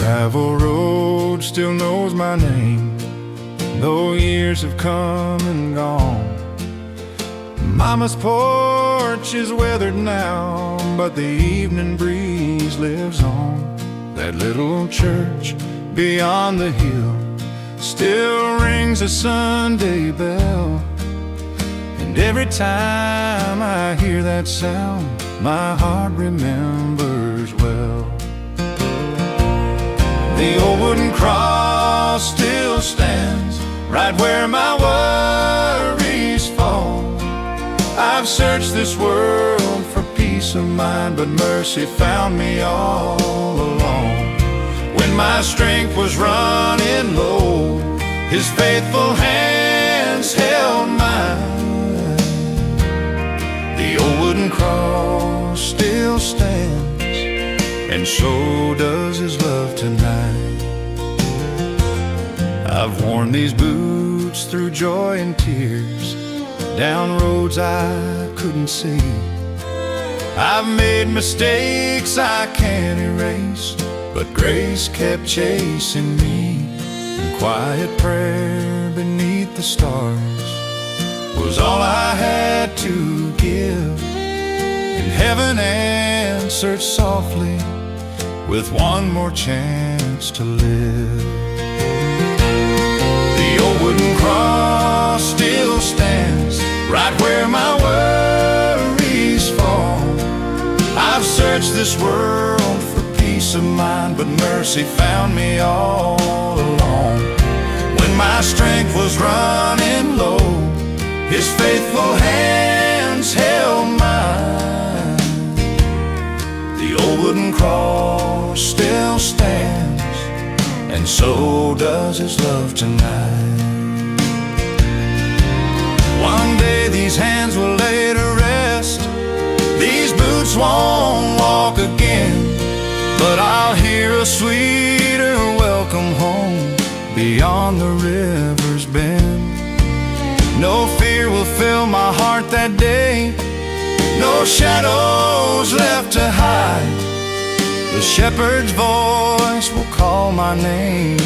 gravel road still knows my name, though years have come and gone. Mama's porch is weathered now, but the evening breeze lives on. That little church beyond the hill still rings a Sunday bell, and every time I hear that sound, my heart remembers well. The old wooden cross still stands right where my worries fall. I've searched this world for peace of mind, but mercy found me all along. When my strength was running low, His faithful hands held mine. The old wooden cross still stands, and so does His love tonight. I've worn these boots through joy and tears, down roads I couldn't see. I've made mistakes I can't erase, but grace kept chasing me. And quiet prayer beneath the stars was all I had to give, and heaven answered softly with one more chance to live. The old wooden cross still stands right where my worries fall. I've searched this world for peace of mind, but mercy found me all along. When my strength was running low, His faithful hands held mine. The old wooden cross still stands, and so does His love tonight. One day these hands will lay to rest, these boots won't walk again, but I'll hear a sweeter welcome home beyond the river's bend. No fear will fill my heart that day, no shadows left to hide. The shepherd's voice will call my name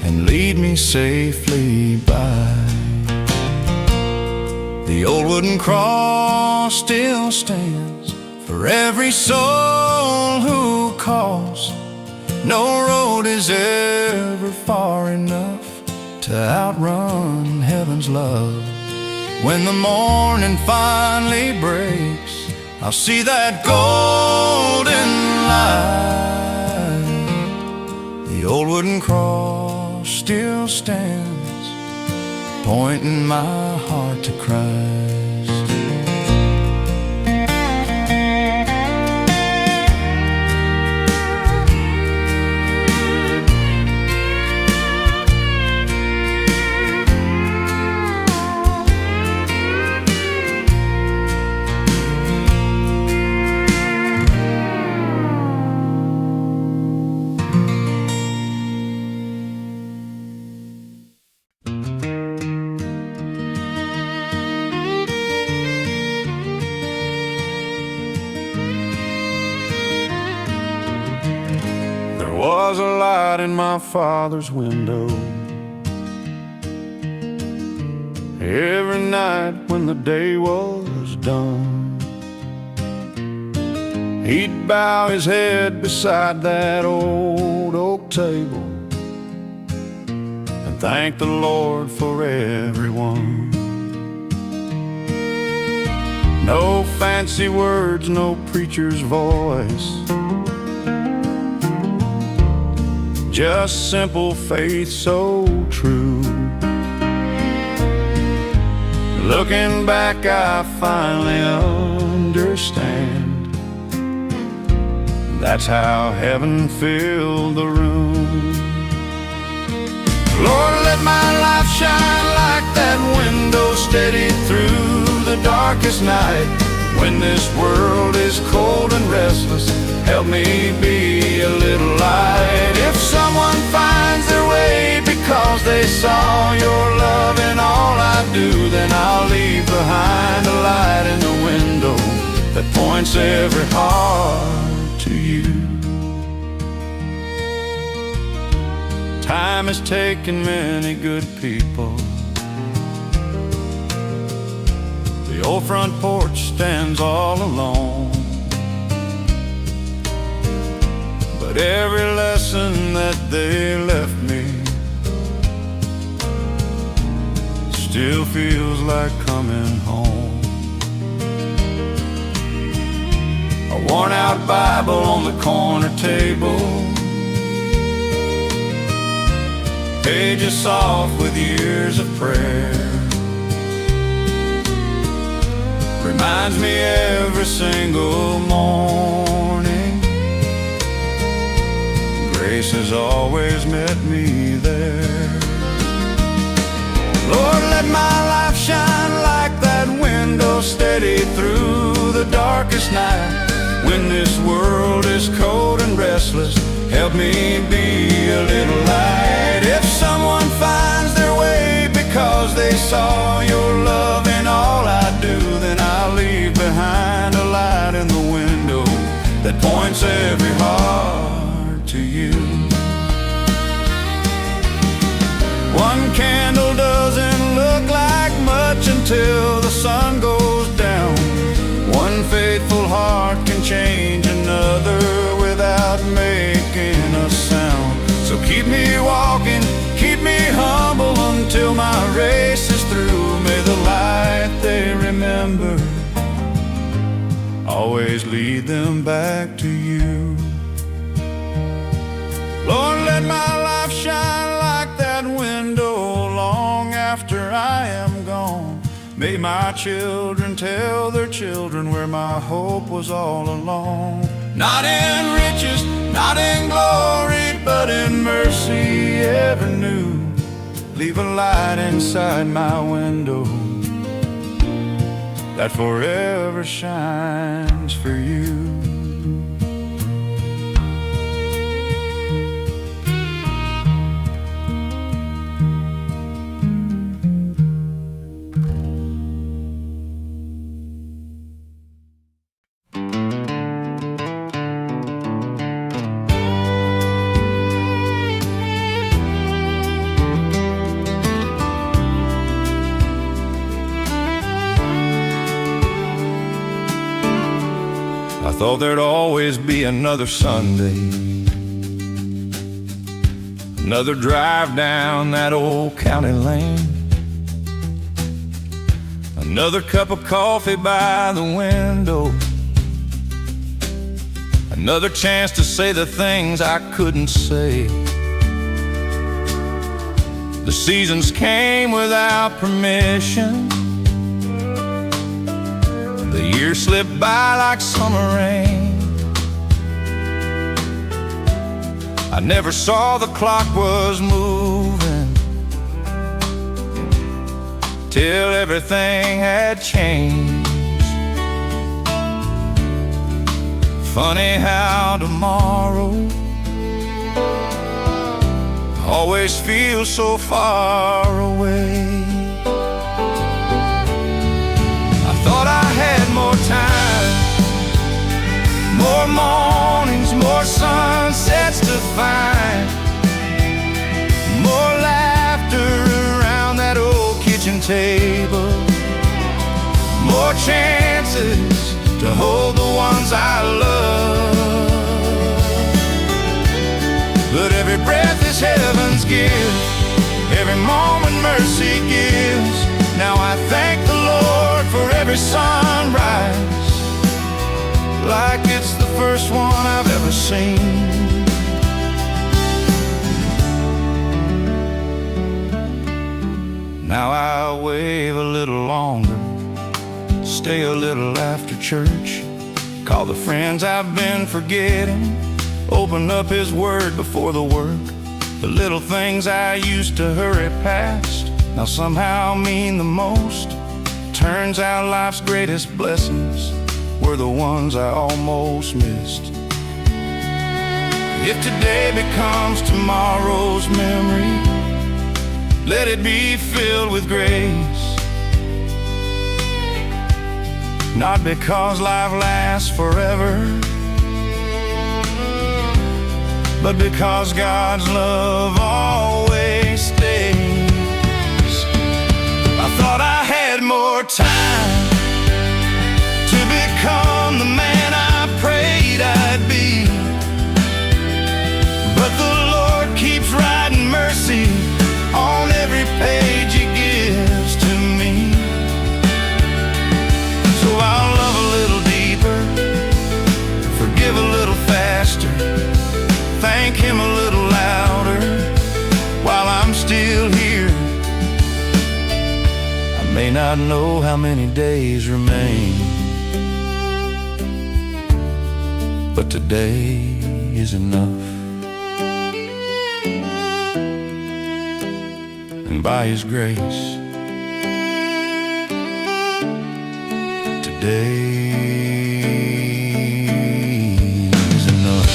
and lead me safely by. The old wooden cross still stands for every soul who calls. No road is ever far enough to outrun heaven's love. When the morning finally breaks, I'll see that golden light. The old wooden cross still stands, pointing my heart to Christ. There was a light in my father's window every night when the day was done. He'd bow his head beside that old oak table and thank the Lord for everyone. No fancy words, no preacher's voice, just simple faith so true. Looking back, I finally understand. That's how heaven filled the room. Lord, let my life shine like that window, steady through the darkest night. When this world is cold and restless, help me be a little light. If someone finds their way because they saw your love in all I do, then I'll leave behind a light in the window that points every heart to you. has taken many good people. The old front porch stands all alone, but every lesson that they left me still feels like coming home. A worn-out Bible on the corner table, pages soft with years of prayer, reminds me every single morning grace has always met me there. Lord, let my life shine like that window, steady through the darkest night. When this world is cold and restless, help me be a little light. If someone finds their way because they saw your love in all I do, then I'll leave behind a light in the window that points every heart to you. One candle doesn't look like much until the sun goes down. One faithful heart can change another without making a sound. So keep me walking, keep me humble until my race is through. May the light they remember always lead them back to you. Lord, let my life shine like that window long after I am gone. May my children tell their children where my hope was all along. Not in riches, not in glory, but in mercy ever new. Leave a light inside my window that forever shines for you. I thought there'd always be another Sunday, another drive down that old county lane, another cup of coffee by the window, another chance to say the things I couldn't say. The seasons came without permission, the years slipped by like summer rain. I never saw the clock was moving till everything had changed. Funny how tomorrow always feels so far away. Thought I had more time, more mornings, more sunsets to find, more laughter around that old kitchen table, more chances to hold the ones I love. But every breath is heaven's gift, every moment mercy gives. Now I thank the Lord for every sunrise, like it's the first one I've ever seen. Now I wave a little longer, stay a little after church, call the friends I've been forgetting, open up His Word before the work. The little things I used to hurry past now somehow mean the most. Turns out life's greatest blessings were the ones I almost missed. If today becomes tomorrow's memory, let it be filled with grace. Not because life lasts forever, but because God's love always not know how many days remain, but today is enough. And by His grace, today is enough.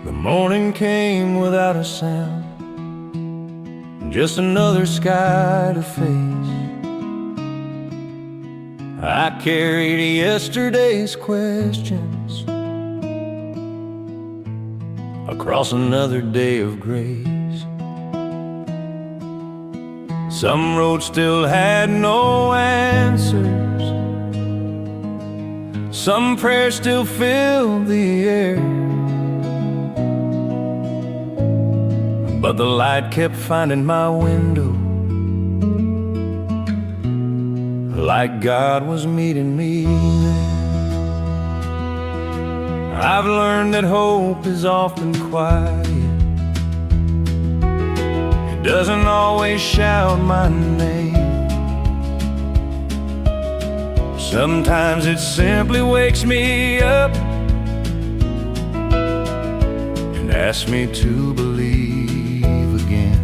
The morning came without a sound, just another sky to face. I carried yesterday's questions across another day of grace. Some roads still had no answers, some prayers still filled the air, but the light kept finding my window, like God was meeting me there. I've learned that hope is often quiet. It doesn't always shout my name. Sometimes it simply wakes me up and asks me to believe again.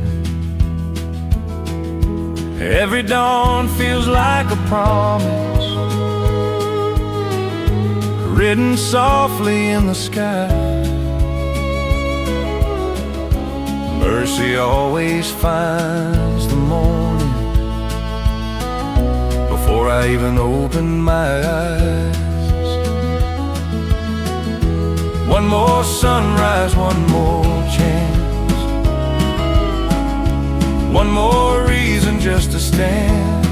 Every dawn feels like a promise, written softly in the sky. Mercy always finds the morning before I even open my eyes. One more sunrise, one more chance, one more reason just to stand.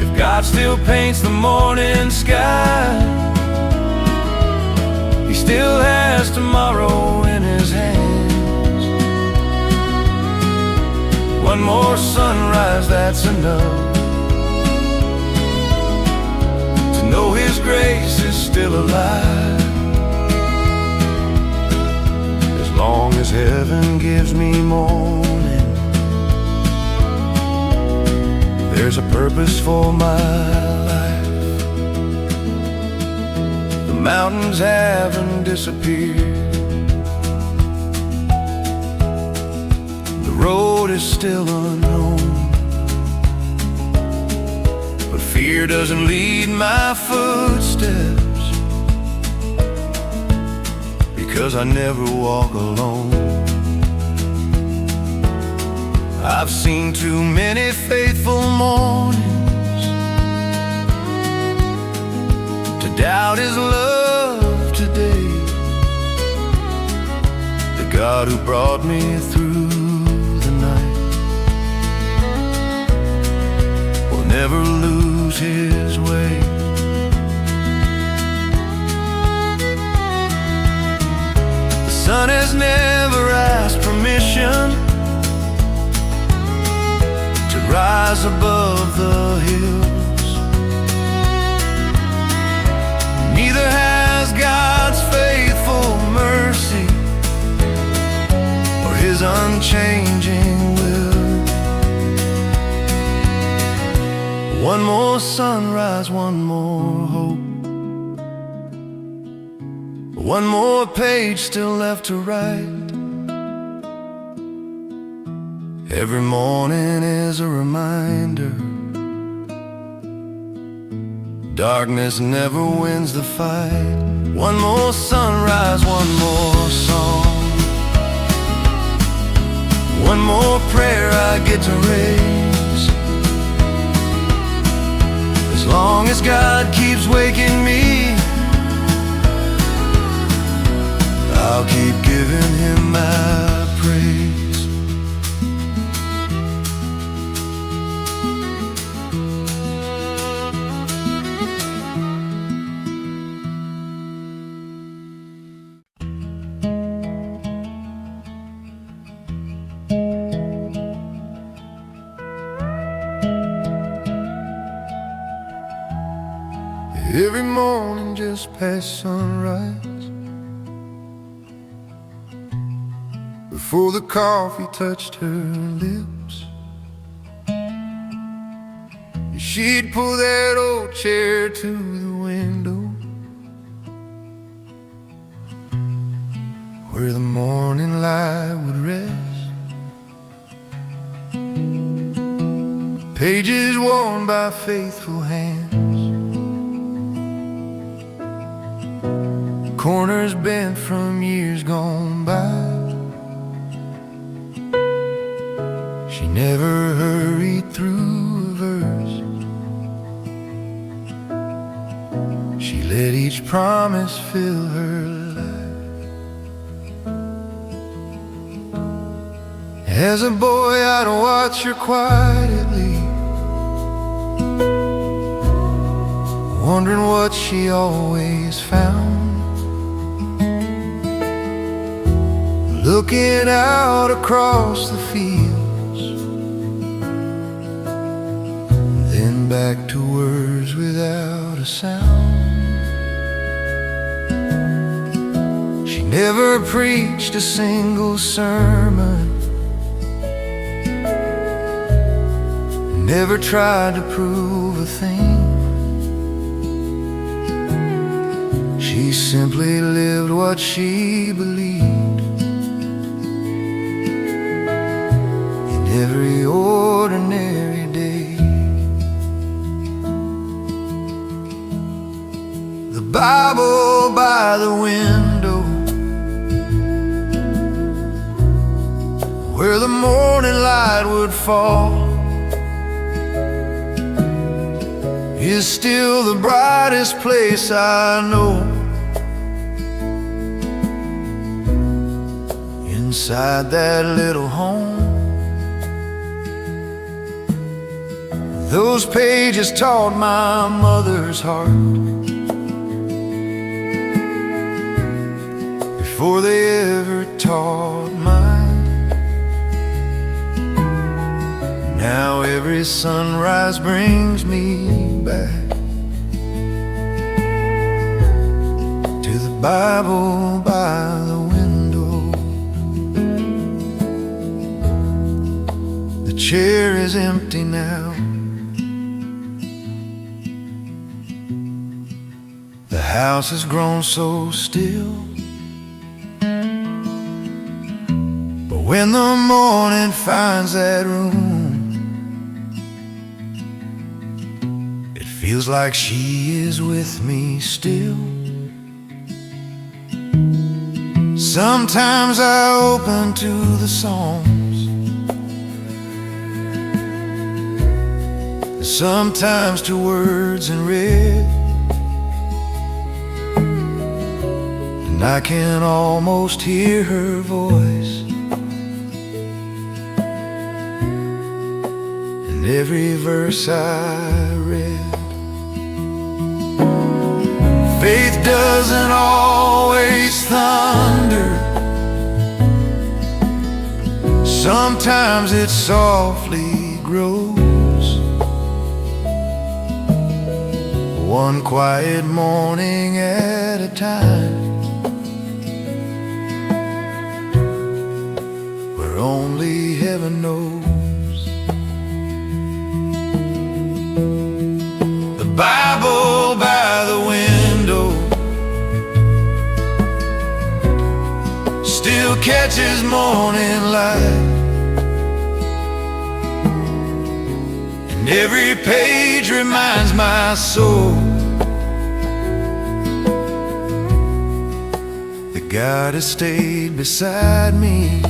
If God still paints the morning sky, He still has tomorrow in His hands. One more sunrise, that's enough to know His grace is still alive. As long as heaven gives me morning, there's a purpose for my life. The mountains haven't disappeared, the road is still unknown, but fear doesn't lead my footsteps, because I never walk alone. I've seen too many faithful mornings to doubt His love today. The God who brought me through the night will never lose His way. The sun has never asked permission rise above the hills. Neither has God's faithful mercy or His unchanging will. One more sunrise, one more hope, one more page still left to write. Every morning is a reminder, darkness never wins the fight. One more sunrise, one more song, one more prayer I get to raise. As long as God keeps waking me, I'll keep giving Him my praise. every morning just past sunrise, before the coffee touched her lips, she'd pull that old chair to the window where the morning light would rest. Pages worn by faithful hands, corners bent from years gone by. She never hurried through a verse. She let each promise fill her life. As a boy, I'd watch her quietly, wondering what she always found, looking out across the fields, then back to words without a sound. She never preached a single sermon, never tried to prove a thing. She simply lived what she believed in every ordinary day. The Bible by the window, where the morning light would fall, is still the brightest place I know. Inside that little home, those pages taught my mother's heart before they ever taught mine. Now every sunrise brings me back to the Bible by the window. The chair is empty now, the house has grown so still, but when the morning finds that room, it feels like she is with me still. Sometimes I open to the Psalms, sometimes to words in red, and I can almost hear her voice in every verse I read. Faith doesn't always thunder, sometimes it softly grows. One quiet morning at a time, where only heaven knows. The Bible by the window still catches morning light, and every page reminds my soul that God has stayed beside me.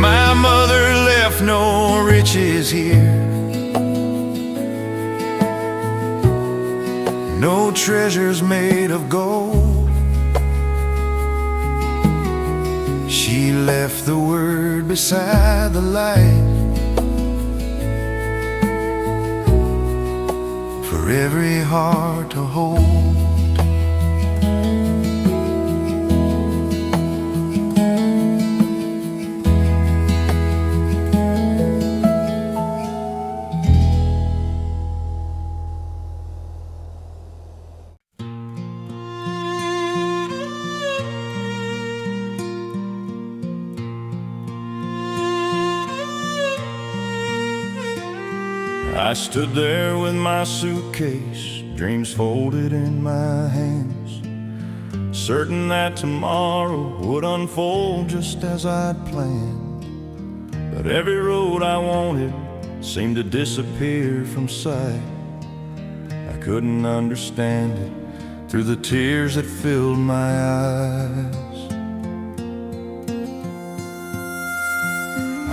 My mother left no riches here, no treasures made of gold. She left the word beside the light for every heart to hold. I stood there with my suitcase, dreams folded in my hands, certain that tomorrow would unfold just as I'd planned. But every road I wanted seemed to disappear from sight. I couldn't understand it through the tears that filled my eyes.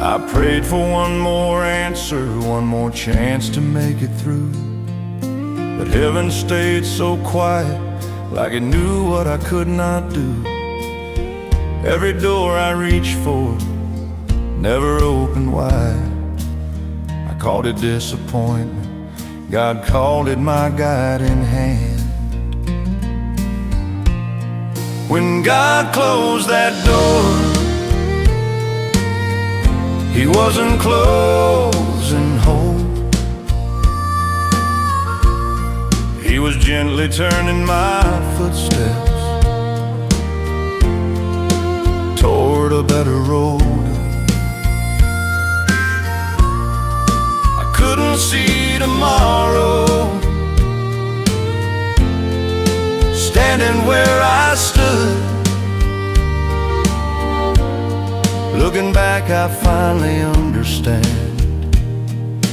I prayed for one more answer, one more chance to make it through. But heaven stayed so quiet, like it knew what I could not do. Every door I reached for never opened wide. I called it disappointment, God called it my guiding hand. When God closed that door, He wasn't closing hope. He was gently turning my footsteps toward a better road. I couldn't see tomorrow, standing where I stood. Looking back, I finally understand.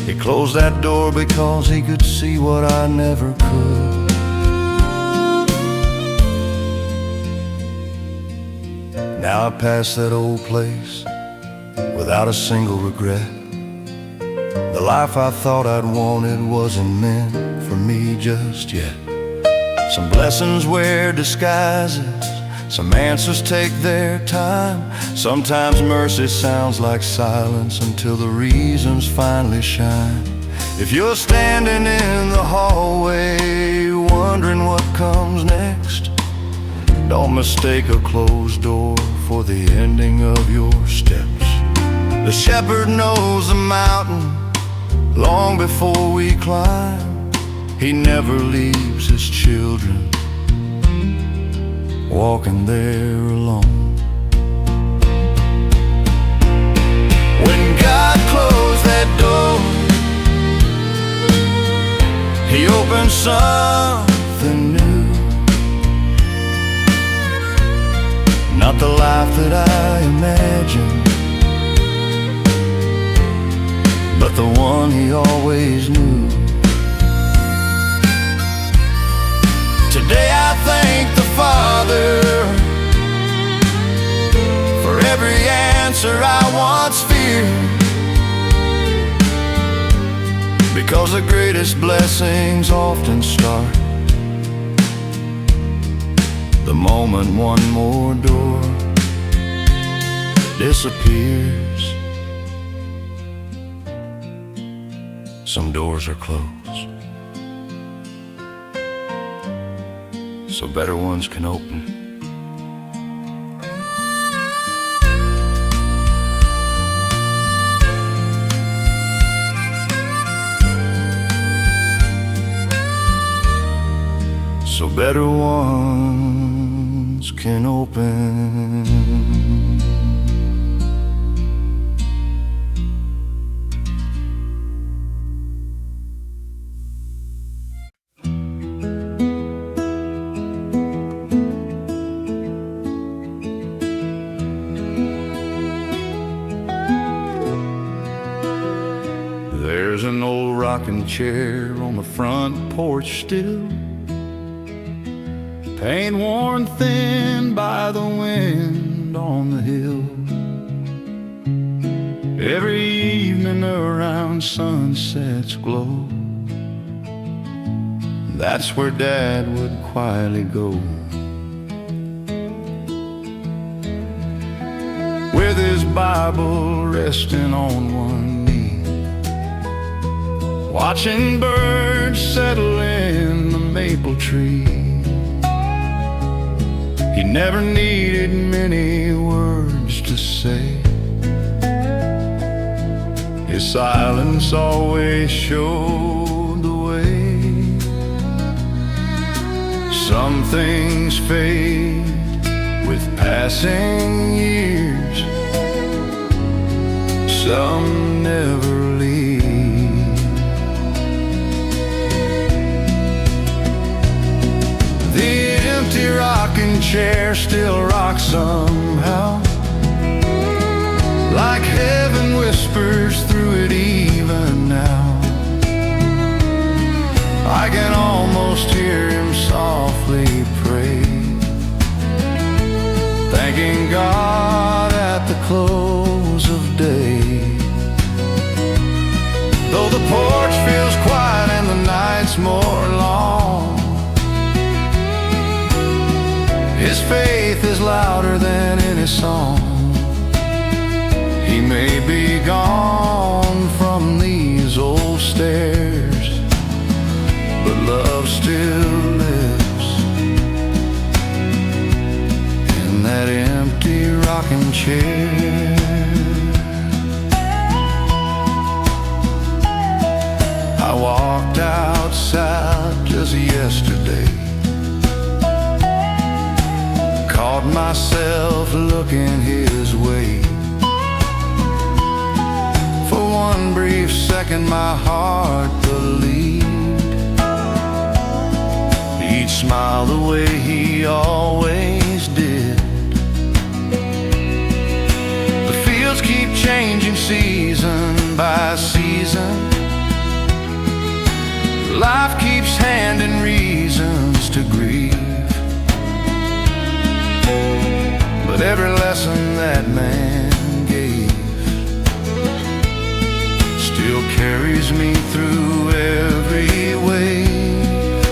He closed that door because He could see what I never could. Now I pass that old place without a single regret. The life I thought I'd wanted wasn't meant for me just yet. Some blessings wear disguises, some answers take their time. Sometimes mercy sounds like silence until the reasons finally shine. If you're standing in the hallway wondering what comes next, don't mistake a closed door for the ending of your steps. The shepherd knows the mountain long before we climb. He never leaves His children walking there alone. When God closed that door, He opened something new. Not the life that I imagined, but the one He always knew. Today I thank the Father for every answer I once feared, because the greatest blessings often start the moment one more door disappears. Some doors are closed, so better ones can open. So better ones can open. There's an old rocking chair on the front porch still, paint worn thin by the wind on the hill. Every evening around sunset's glow, that's where Dad would quietly go, with his Bible resting on one knee, watching birds settle in the maple tree. He never needed many words to say, his silence always showed the way. Some things fade with passing years, some never leave. chair still rocks somehow, like heaven whispers through it even now. I can almost hear him softly pray, thanking God at the close of day. Though the porch feels quiet and the night's more long, his faith is louder than any song. He may be gone from these old stairs, but love still lives in that empty rocking chair. I walked outside just yesterday, caught myself looking his way. For one brief second my heart believed he'd smile the way he always did. The fields keep changing season by season, life keeps handing reasons to grieve. But every lesson that man gave still carries me through every wave.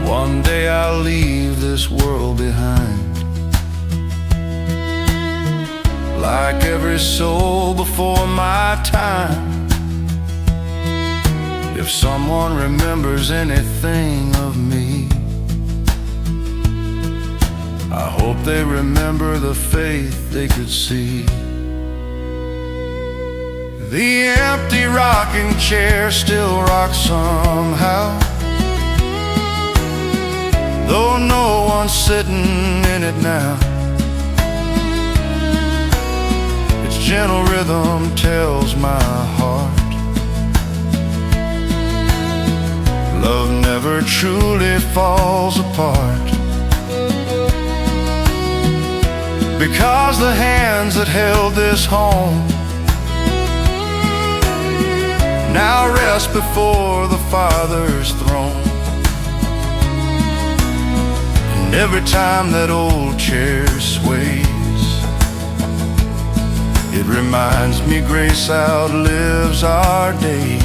One day I'll leave this world behind, like every soul before my time. If someone remembers anything of me, I hope they remember the faith they could see. The empty rocking chair still rocks somehow, though no one's sitting in it now. Its gentle rhythm tells my heart love never truly falls apart, because the hands that held this home now rest before the Father's throne. And every time that old chair sways, it reminds me grace outlives our days.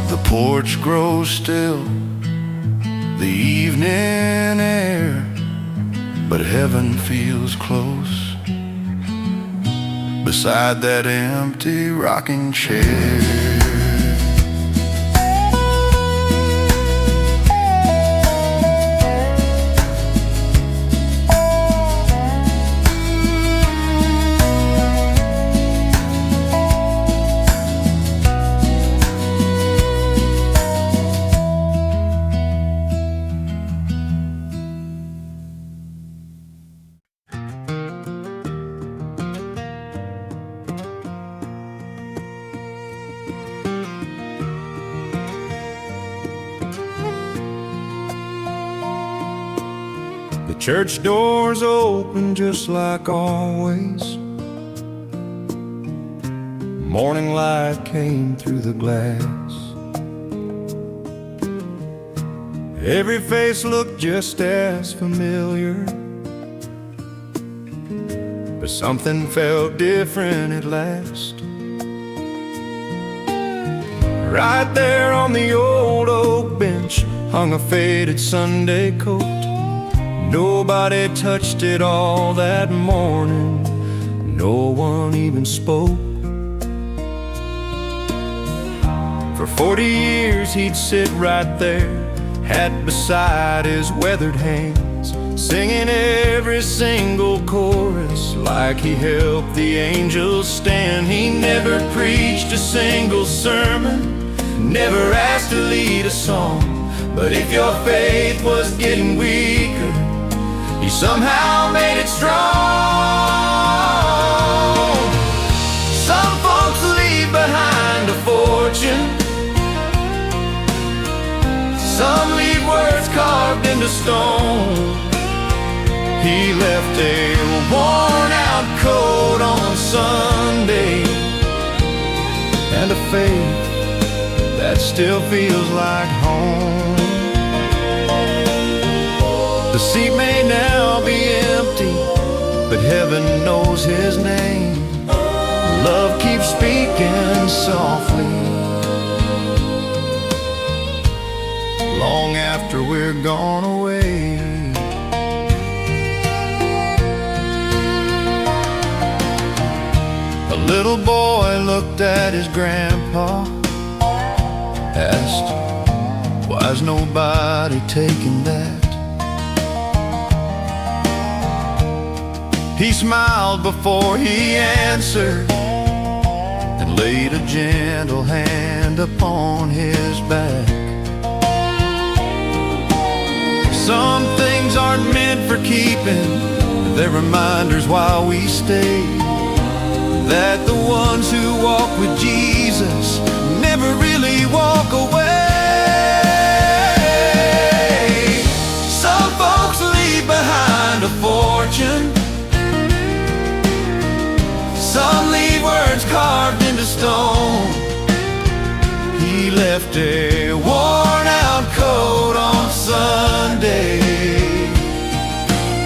The porch grows still, the evening air, but heaven feels close beside that empty rocking chair. The church doors open just like always. Morning light came through the glass. Every face looked just as familiar, but something felt different at last. Right there on the old oak bench hung a faded Sunday coat. Nobody touched it all that morning, no one even spoke. For 40 years he'd sit right there, hat beside his weathered hands, singing every single chorus like he helped the angels stand. He never preached a single sermon, never asked to lead a song, but if your faith was getting weaker, he somehow made it strong. Some folks leave behind a fortune, some leave into stone. He left a worn-out coat on Sunday, and a faith that still feels like home. The seat may now be empty, but heaven knows his name. Love keeps speaking softly, long after we're gone away. A little boy looked at his grandpa, asked, "Why's nobody taking that?" He smiled before he answered, and laid a gentle hand upon his back. Some things aren't meant for keeping, they're reminders while we stay, that the ones who walk with Jesus never really walk away. Some folks leave behind a fortune, some leave words carved into stone. He left a worn-out coat on Sunday,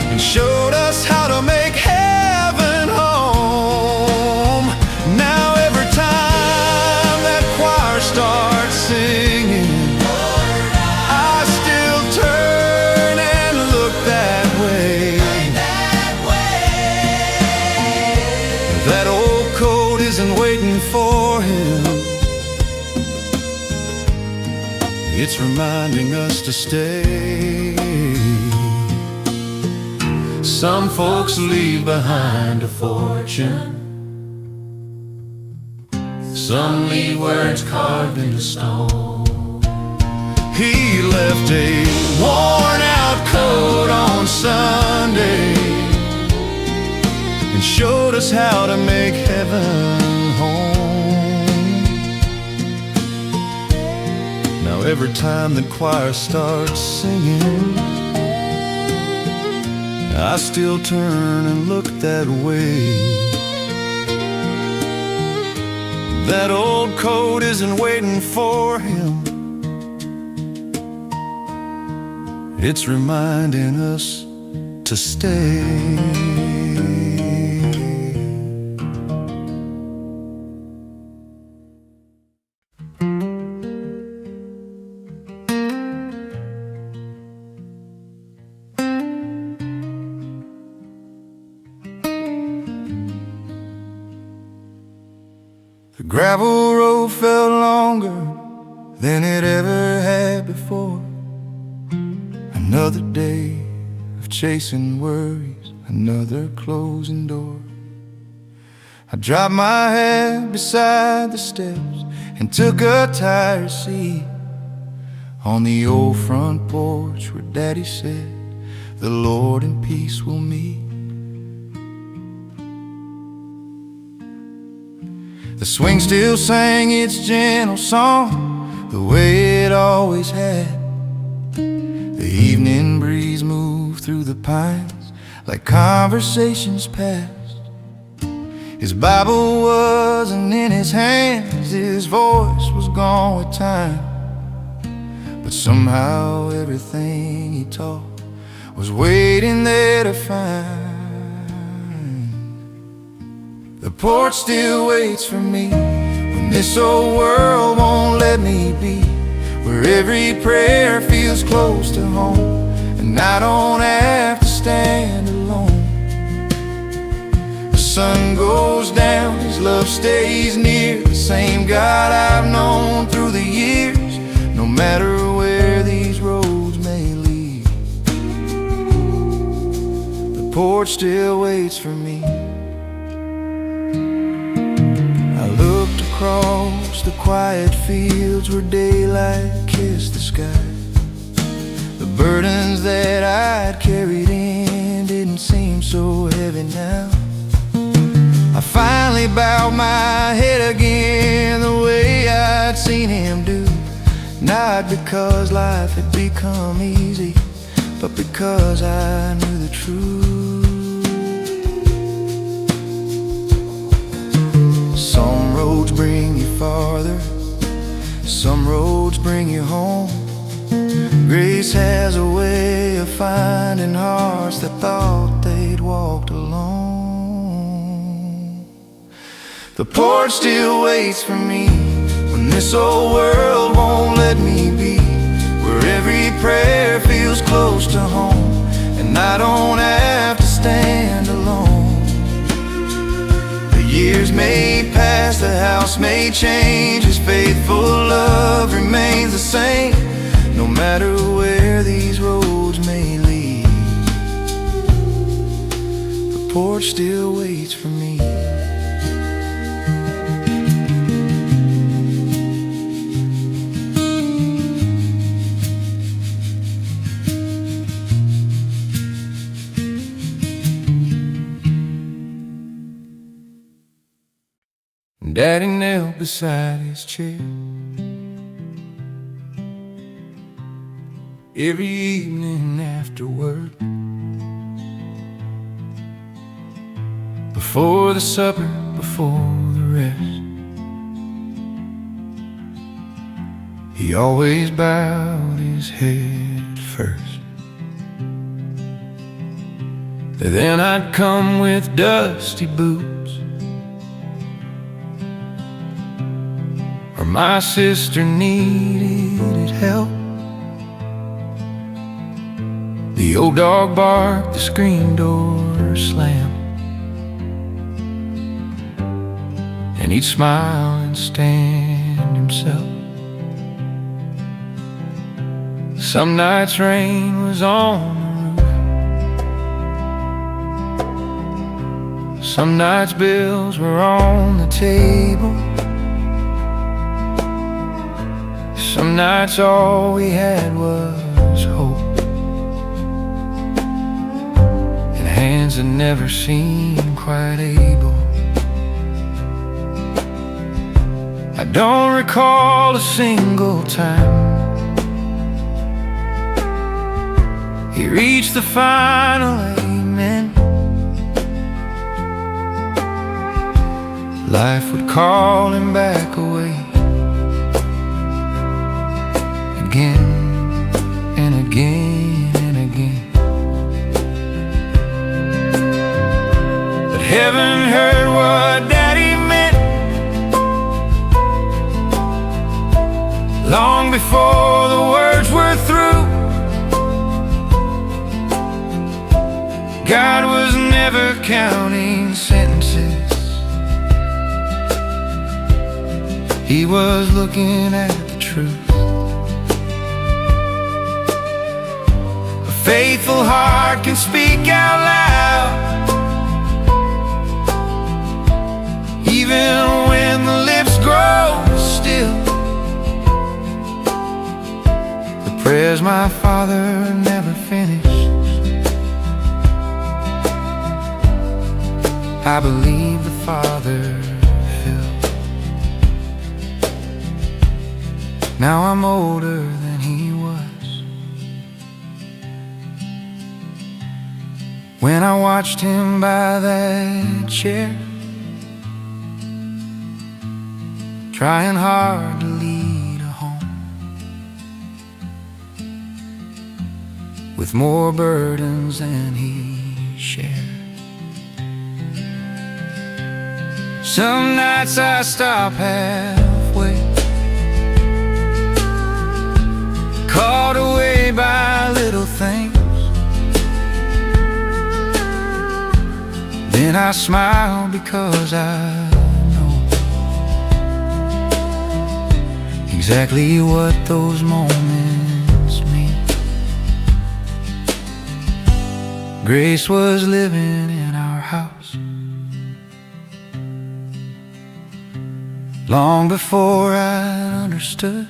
and showed us how to make heaven home. Now every time that choir starts singing, I still turn and look that way. That old coat isn't waiting for him, it's reminding us to stay. Some folks leave behind a fortune, some leave words carved into stone. He left a worn-out coat on Sunday, and showed us how to make heaven home. Now every time the choir starts singing, I still turn and look that way. That old coat isn't waiting for him, it's reminding us to stay. The gravel road felt longer than it ever had before. Another day of chasing worries, another closing door. I dropped my head beside the steps and took a tired seat on the old front porch where Daddy said, "The Lord in peace will meet." The swing still sang its gentle song the way it always had. The evening breeze moved through the pines like conversations past. His Bible wasn't in his hands, his voice was gone with time, but somehow everything he taught was waiting there to find. The porch still waits for me when this old world won't let me be, where every prayer feels close to home and I don't have to stand alone. The sun goes down, his love stays near, the same God I've known through the years, no matter where these roads may lead. The porch still waits for me. Across the quiet fields where daylight kissed the sky, the burdens that I'd carried in didn't seem so heavy now. I finally bowed my head again the way I'd seen him do, not because life had become easy, but because I knew the truth. Some roads bring you farther, some roads bring you home. Grace has a way of finding hearts that thought they'd walked alone. The porch still waits for me when this old world won't let me be, where every prayer feels close to home and I don't have to stand alone. The years may pass, the house may change, His faithful love remains the same, no matter where these roads may lead. The porch still waits for me. Daddy knelt beside his chair every evening after work, before the supper, before the rest. He always bowed his head first. Then I'd come with dusty boots, or my sister needed help. The old dog barked, the screen door slammed, and he'd smile and stand himself. Some nights rain was on the roof, some nights bills were on the table, some nights all we had was hope, and hands that never seemed quite able. I don't recall a single time he reached the final amen. Life would call him back away, again and again and again. But heaven heard what Daddy meant long before the words were through. God was never counting sentences, He was looking at the truth. A faithful heart can speak out loud, even when the lips grow still. The prayers my father never finished, I believe the Father filled. Now I'm older than he was when I watched him by that chair, trying hard to lead a home with more burdens than he shared. Some nights I stop halfway, caught away by little things. Then I smile because I know exactly what those moments mean. Grace was living in our house long before I understood.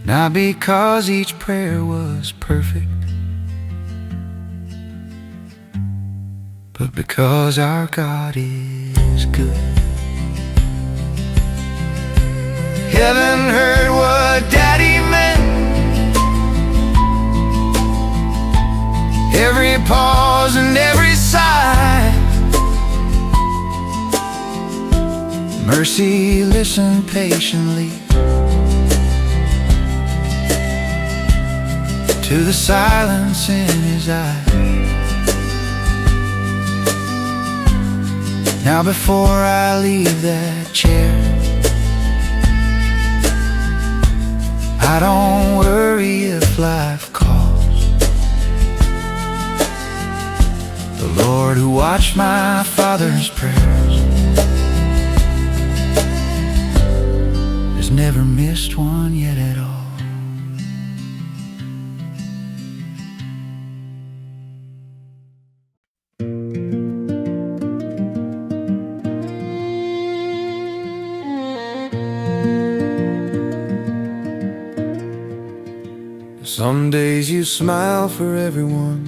Not because each prayer was perfect, but because our God is good. Heaven heard what Daddy meant Mercy listened patiently to the silence in his eyes. Now before I leave that chair, I don't worry if life calls. The Lord who watched my father's prayers has never missed one yet at all. Some days you smile for everyone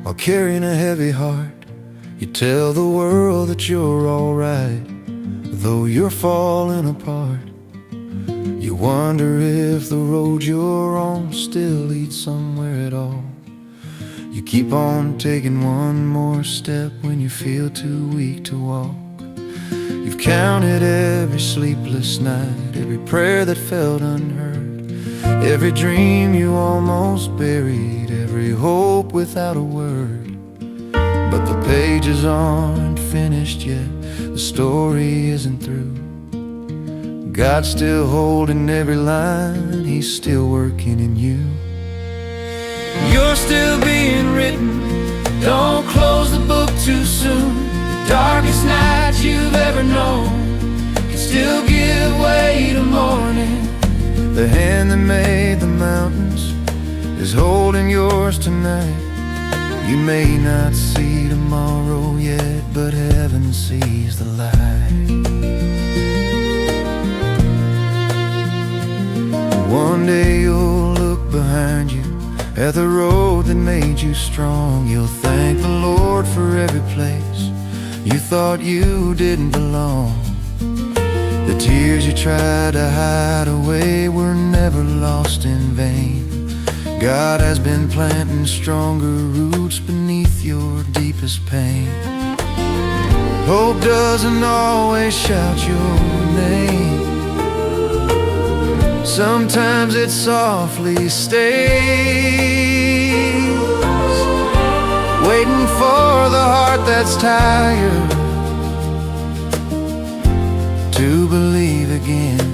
while carrying a heavy heart. You tell the world that you're alright, though you're falling apart. You wonder if the road you're on still leads somewhere at all. You keep on taking one more step when you feel too weak to walk. You've counted every sleepless night, every prayer that felt unheard, every dream you almost buried, every hope without a word. But the pages aren't finished yet, the story isn't through. God's still holding every line, He's still working in you. You're still being written, don't close the book too soon. The darkest night you've ever known can still give way to morning. The hand that made the mountains is holding yours tonight. You may not see tomorrow yet, but heaven sees the light. One day you'll look behind you at the road that made you strong. You'll thank the Lord for every place you thought you didn't belong. The tears you tried to hide away were never lost in vain. God has been planting stronger roots beneath your deepest pain. Hope doesn't always shout your name. Sometimes it softly stays, waiting for the heart that's tired to believe again.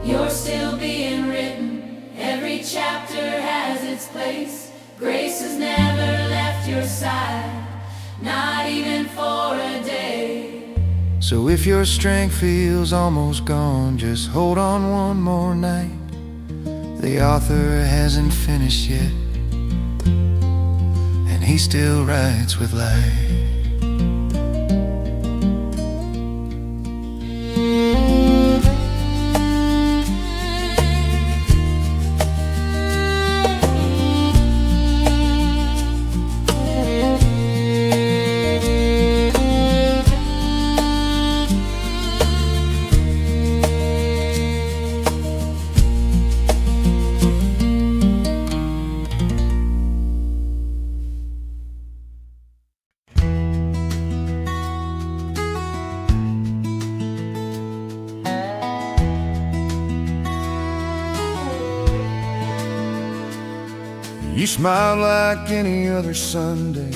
You're still being written, every chapter has its place. Grace has never left your side, not even for a day. So if your strength feels almost gone, just hold on one more night. The author hasn't finished yet, and he still writes with light. You smiled like any other Sunday,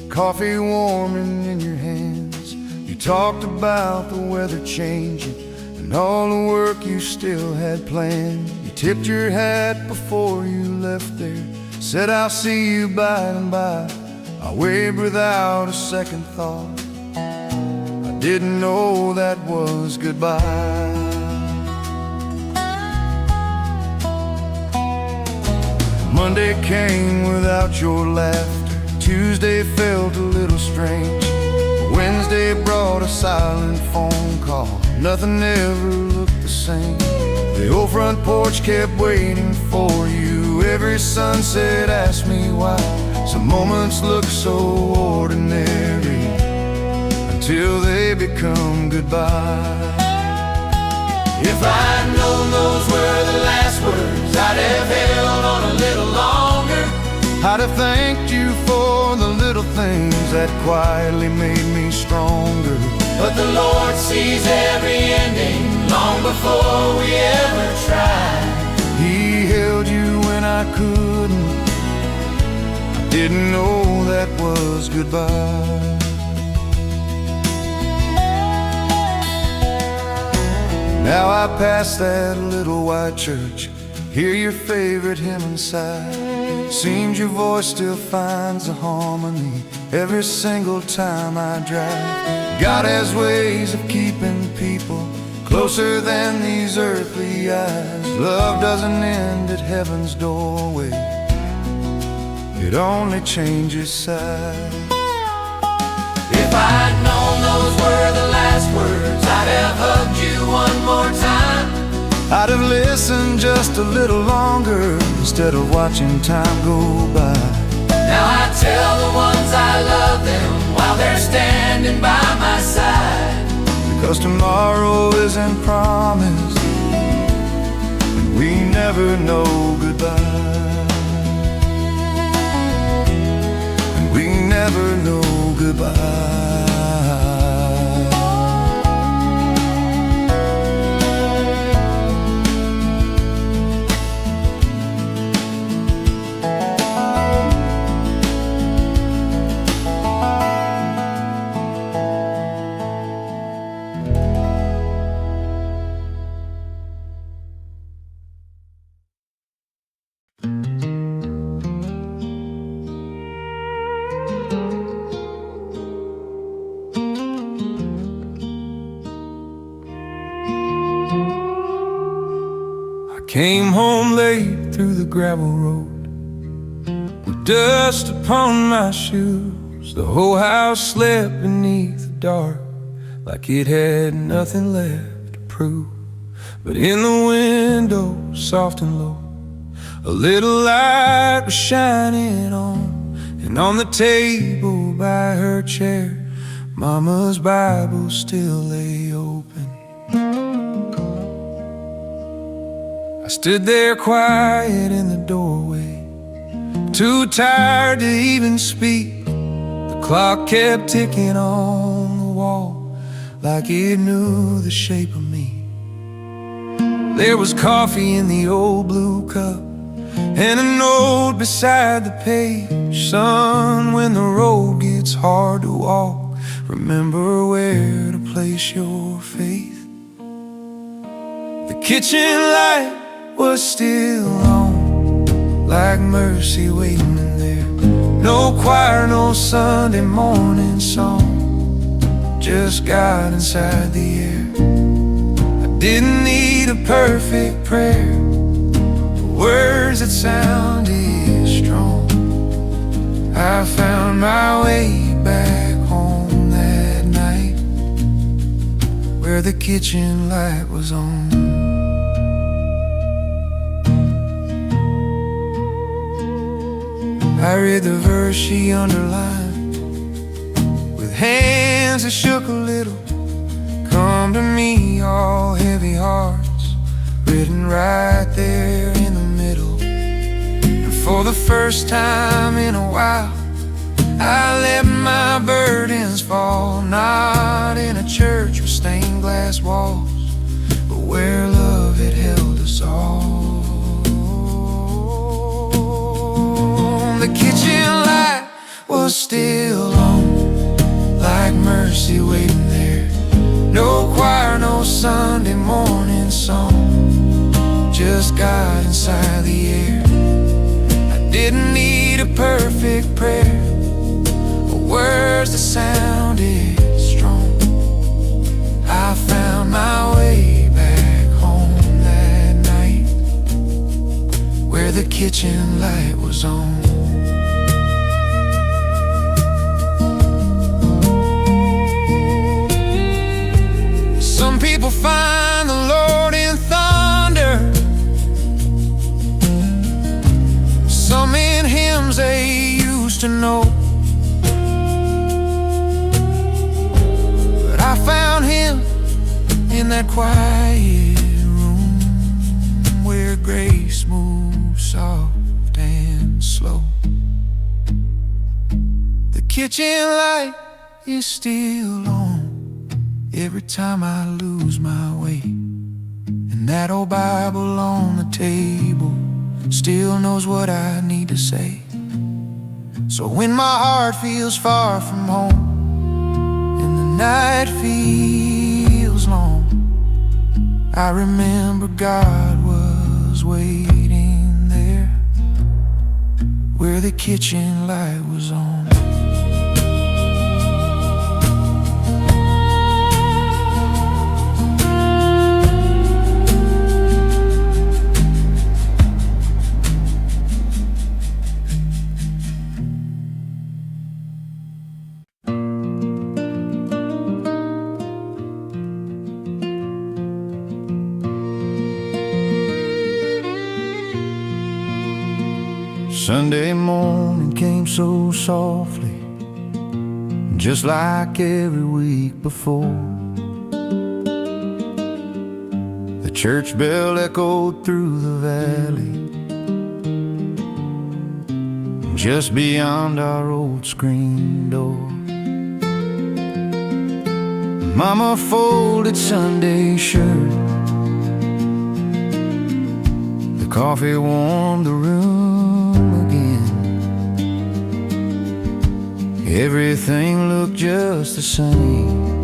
coffee warming in your hands. You talked about the weather changing and all the work you still had planned. You tipped your hat before you left there, said I'll see you by and by. I waved without a second thought, I didn't know that was goodbye. Monday came without your laughter, Tuesday felt a little strange, Wednesday brought a silent phone call, nothing ever looked the same. The old front porch kept waiting for you, every sunset asked me why. Some moments look so ordinary until they become goodbye. If I'd known those were the last words, I'd have held on a little longer. I'd have thanked you for the little things that quietly made me stronger. But the Lord sees every ending long before we ever try. He held you when I couldn't. I didn't know that was goodbye. Now I pass that little white church, hear your favorite hymn inside. Seems your voice still finds a harmony every single time I drive. God has ways of keeping people closer than these earthly eyes. Love doesn't end at heaven's doorway, it only changes size. If I'd known those were the last words, I'd have hugged you one more time. I'd have listened just a little longer instead of watching time go by. Now I tell the ones I love them while they're standing by my side. Because tomorrow isn't promised, and we never know goodbye. And we never know goodbye. Came home late through the gravel road with dust upon my shoes. The whole house slept beneath the dark like it had nothing left to prove. But in the window, soft and low, a little light was shining on. And on the table by her chair, Mama's Bible still lay open. I stood there quiet in the doorway, too tired to even speak. The clock kept ticking on the wall like it knew the shape of me. There was coffee in the old blue cup and a note beside the page. Son, when the road gets hard to walk, remember where to place your faith. The kitchen light was still on, like mercy waiting there. No choir, no Sunday morning song, just God inside the air. I didn't need a perfect prayer, words that sounded strong. I found my way back home that night, where the kitchen light was on. I read the verse she underlined with hands that shook a little. Come to me, all heavy hearts, written right there in the middle. And for the first time in a while, I let my burdens fall. Not in a church with stained glass walls, but where love had held us all. The kitchen light was still on, like mercy waiting there. No choir, no Sunday morning song, just God inside the air. I didn't need a perfect prayer, or words that sounded strong. I found my way back home that night, where the kitchen light was on. Some people find the Lord in thunder, some in hymns they used to know. But I found him in that quiet room, where grace moves soft and slow. kitchen light is still on every time I lose my way, and that old Bible on the table still knows what I need to say. So when my heart feels far from home and the night feels long, I remember God was waiting there where the kitchen light was on. Sunday morning came so softly, just like every week before. The church bell echoed through the valley, just beyond our old screen door. Mama folded Sunday shirt, the coffee warmed the room. Everything looked just the same,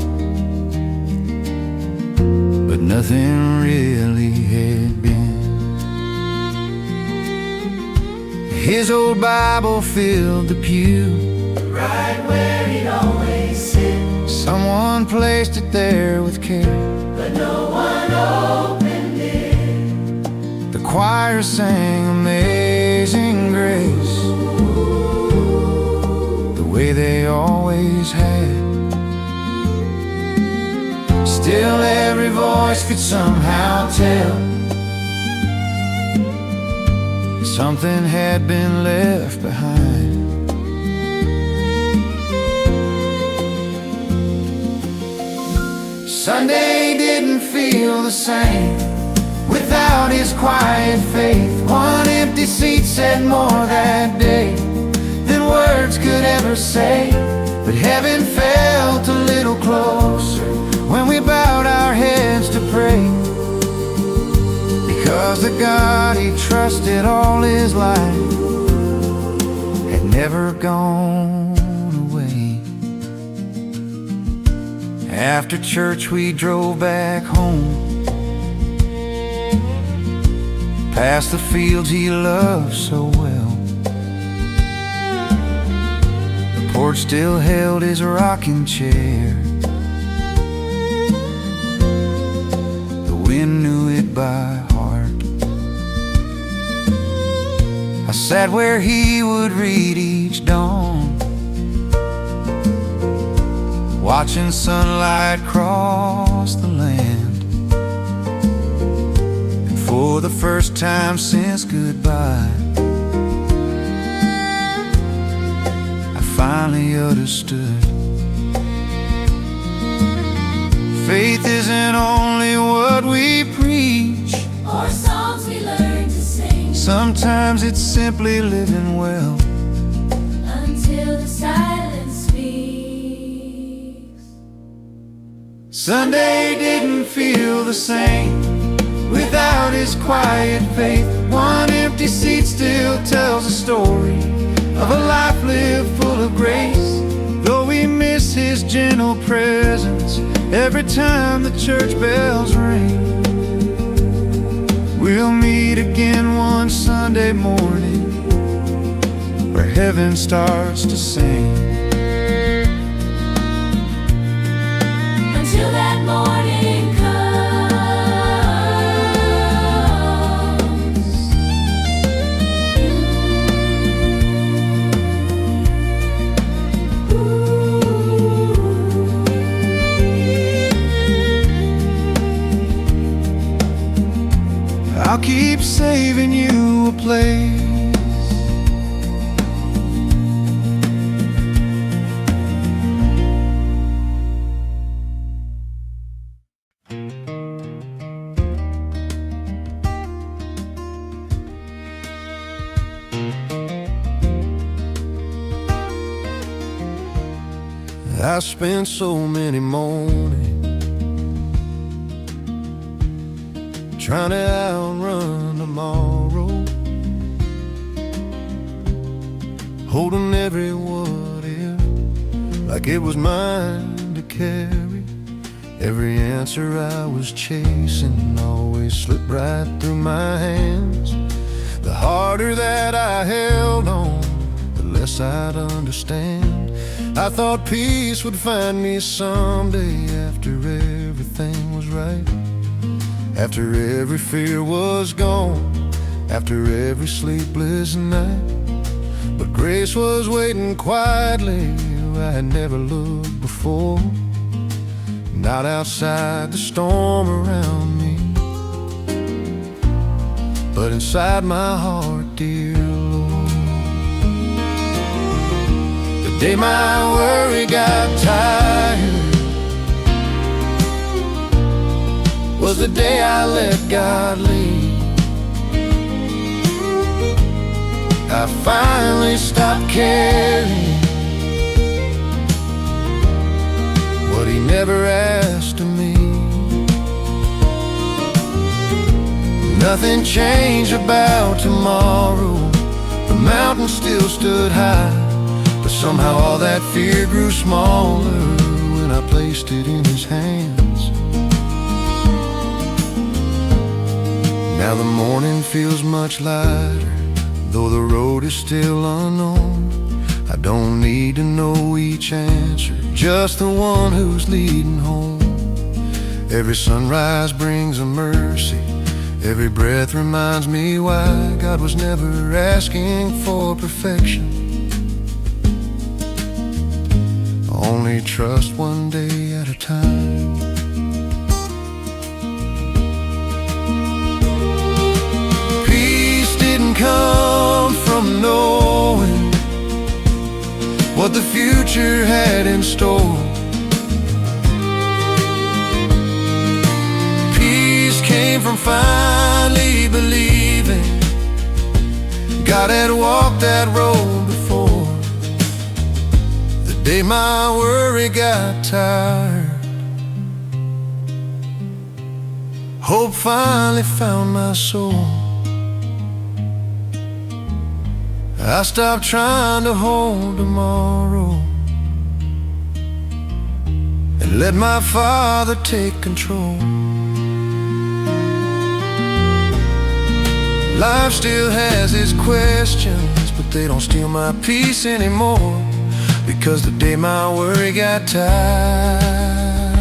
but nothing really had been. His old Bible filled the pew, right where he'd always sit. Someone placed it there with care, but no one opened it. The choir sang Amazing Grace, way they always had. Still every voice could somehow tell something had been left behind. Sunday didn't feel the same without his quiet faith. One empty seat said more that day than words could ever say. But heaven felt a little closer when we bowed our heads to pray, because the God he trusted all his life had never gone away. After church we drove back home, past the fields he loved so well. Porch still held his rocking chair, the wind knew it by heart. I sat where he would read each dawn, watching sunlight cross the land. And for the first time since goodbye, finally understood. Faith isn't only what we preach or songs we learn to sing. Sometimes it's simply living well until the silence speaks. Sunday didn't feel the same without his quiet faith. One empty seat still tells a story of a life lived full of grace. Though we miss his gentle presence every time the church bells ring, we'll meet again one Sunday morning where heaven starts to sing. Until that morning comes, I'll keep saving you a place. I spent so many mornings trying to outrun tomorrow, holding every what if like it was mine to carry. Every answer I was chasing always slipped right through my hands. The harder that I held on, the less I'd understand. I thought peace would find me someday after everything was right, after every fear was gone, after every sleepless night. But grace was waiting quietly where I had never looked before, not outside the storm around me, but inside my heart, dear Lord. The day my worry got tired was the day I let God lead. I finally stopped caring what He never asked of me. Nothing changed about tomorrow. The mountain still stood high, but somehow all that fear grew smaller when I placed it in His hands. Now the morning feels much lighter, though the road is still unknown. I don't need to know each answer, just the one who's leading home. Every sunrise brings a mercy, every breath reminds me why God was never asking for perfection, only trust one day at a time. Peace didn't come from knowing what the future had in store. Peace came from finally believing God had walked that road before. The day my worry got tired, hope finally found my soul. I stopped trying to hold tomorrow and let my Father take control. Life still has its questions, but they don't steal my peace anymore, because the day my worry got tired,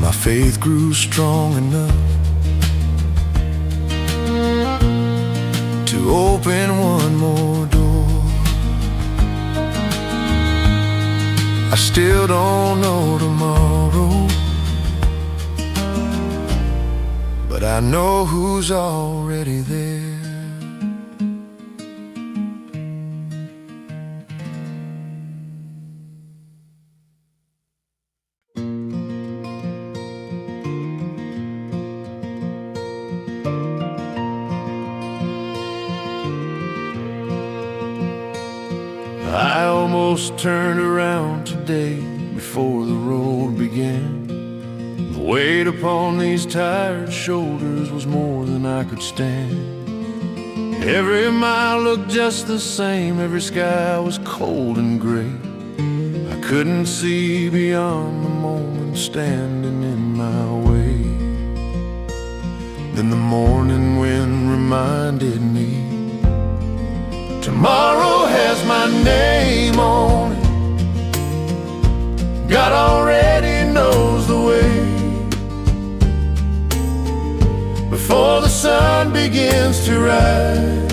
my faith grew strong enough to open one more door. I still don't know tomorrow, but I know who's already there. I almost turned around today before the road began. The weight upon these tired shoulders was more than I could stand. Every mile looked just the same, every sky was cold and gray. I couldn't see beyond the moment standing in my way. Then the morning wind reminded me, tomorrow has my name on it. God already knows the way. Before the sun begins to rise,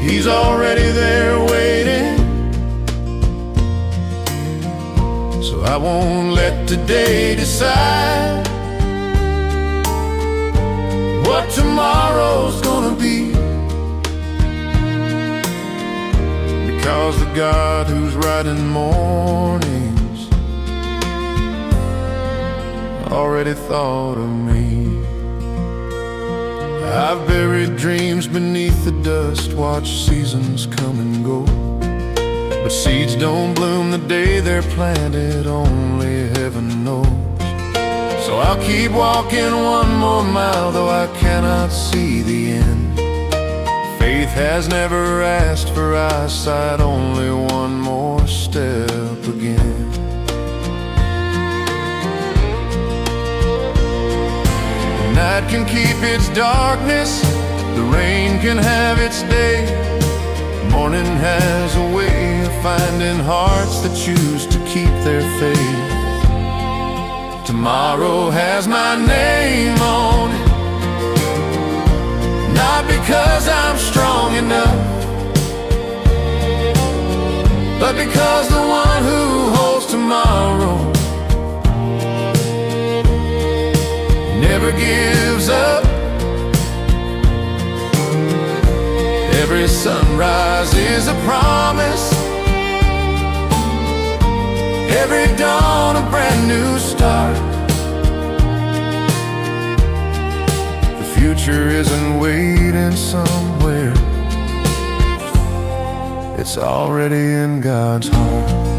He's already there waiting. So I won't let today decide what tomorrow's gonna be, because the God who's writing mornings already thought of me. I've buried dreams beneath the dust, watched seasons come and go, but seeds don't bloom the day they're planted, only heaven knows. So I'll keep walking one more mile, though I cannot see the end. Faith has never asked for eyesight, only one more step again. The night can keep its darkness, the rain can have its day. Morning has a way of finding hearts that choose to keep their faith. Tomorrow has my name on it, not because I'm strong enough, but because the one who holds tomorrow never gives up. Every sunrise is a promise, every dawn a brand new start. The future isn't waiting somewhere, it's already in God's heart.